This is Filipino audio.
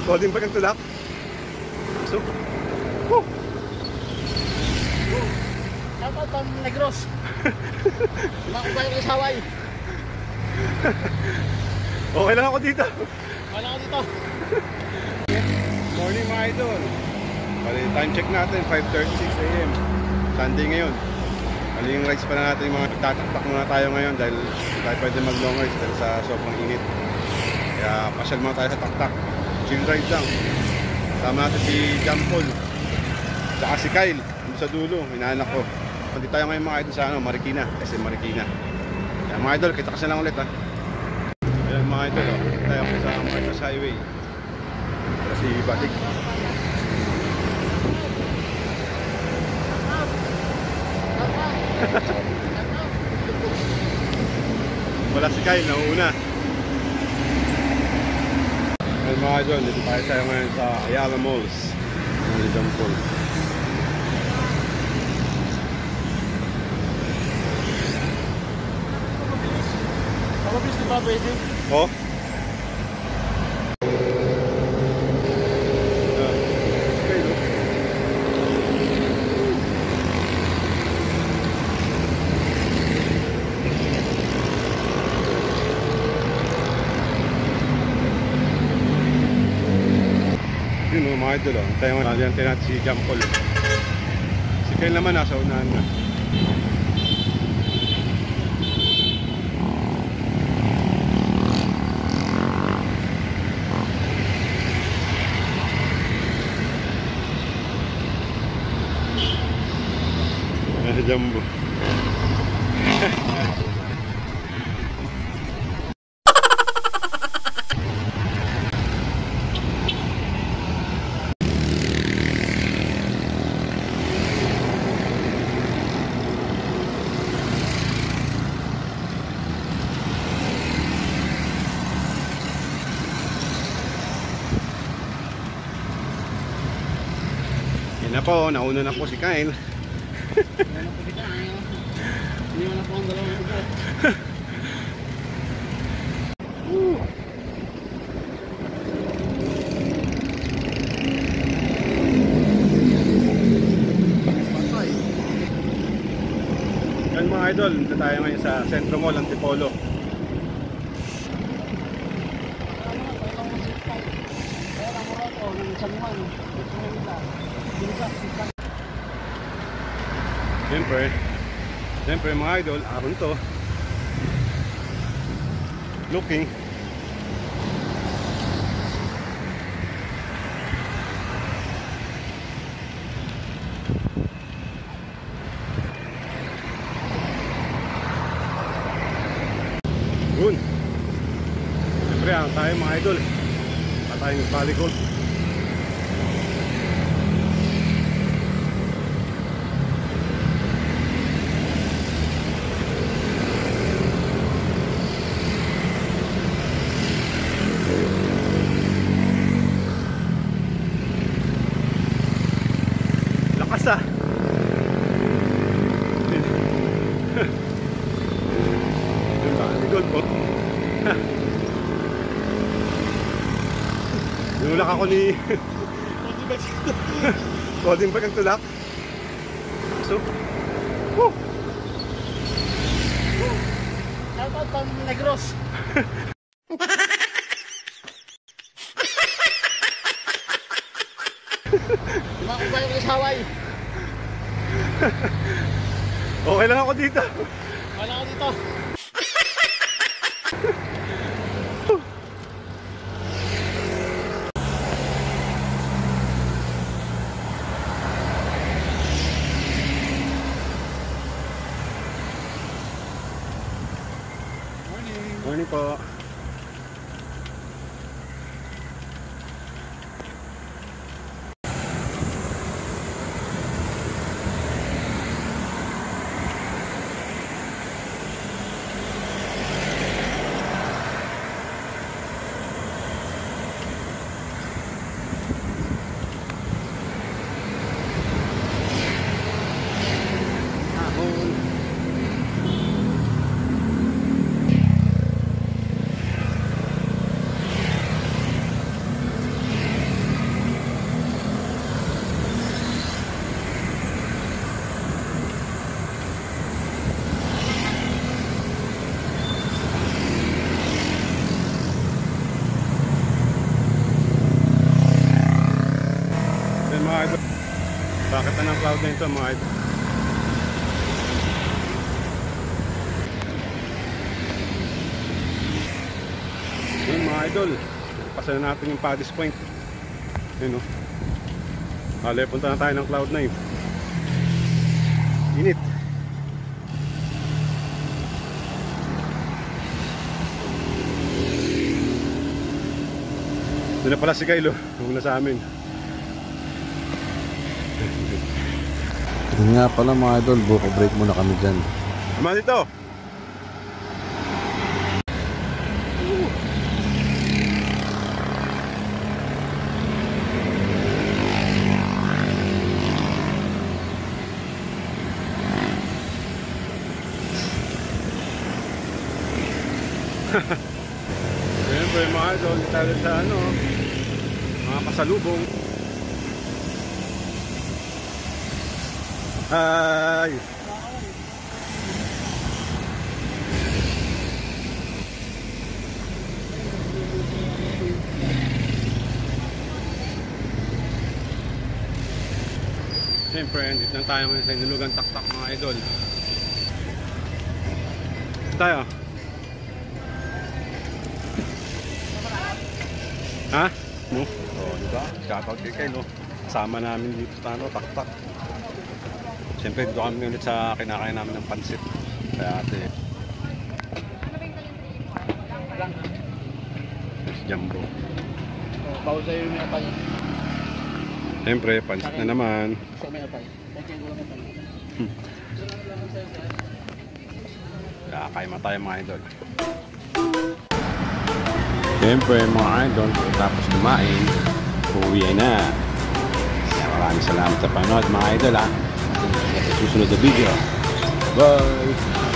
Kodin pa kang tulak. So, woo! Shoutout pang Negros. Makumpay ko sa Hawaii. Okay lang ako dito. Wala ko dito. Morning mga idol. Bali, time check natin, 5:36 AM. Sunday ngayon. Bali yung rides pa na natin, yung mga tataktak muna tayo ngayon dahil tayo pwede mag long rides dahil sa sobrang init. Kaya pasyal muna tayo sa taktak. Chill ride lang. Sama natin si John Paul. Saka si Kyle. Dito sa dulo, inaanak ko. Hindi tayo ngayon mga idol sa Marikina. Kasi Marikina. Kaya mga idol, kita kasi lang ulit ha. Ayan mga idol, tayo sa Marcos Highway. Kasi Batik. Wala si Kyle, nauuna. Ayan mga idol, dito tayo ngayon sa Ayala Malls. Ang John Paul. Mabilis di ba pwede? Oh? Yun o mga idol o. Tayo nga natin natin si John Paul. Si Kyle naman nasa unahan na. Jumbo. Yan na po, nauna na po si Kyle. Hindi mo na po ang dalawang ito. Yan mga idol, dito tayo ngayon sa Centro Mall, Antipolo. Siyempre mga idol, aron to. Looking. Yun. Siyempre, tayo mga idol. Tayo ng Baligold. Lakas ah. Yung Baligold po. Nulak ako ni Kodin pa kang tulak. So, woo! Shoutout pang Negros. Makumpay ko sa Hawaii. Okay lang ako dito. Wala ko dito. Morning po. Cloud9 to mga idol. Yun mga idol, pasan na natin yung Paddy's Point. Yun o. Bale, punta na tayo ng Cloud9. Init. Doon na pala si Kyle, huwag na sa amin. Yun nga pala mga idol, buko break muna kami dyan. Tama dito. Siyempre mga idol, tayo sa ano, mga pasalubong. Ay! Siyempre, dito lang tayo ngayon sa Inulugan Taktak mga idol. Tayo. Ha? No? Oh, diba? Shoutout kay Kyle, no? Kasama namin dito sa ano, Taktak. Siyempre, dito kami ulit sa kinakain namin ng pansit. Kaya ate. Jumbo. Bawal sa'yo yung may apay. Siyempre, pansit na naman. Sa may apay. Kaya ko lang apay. Kaya kain mo tayo mga idol. Siyempre mga idol, tapos kumain, uuwi na. Kaya maraming salamat sa panood mga idol ha. Sa susunod na video. Bye!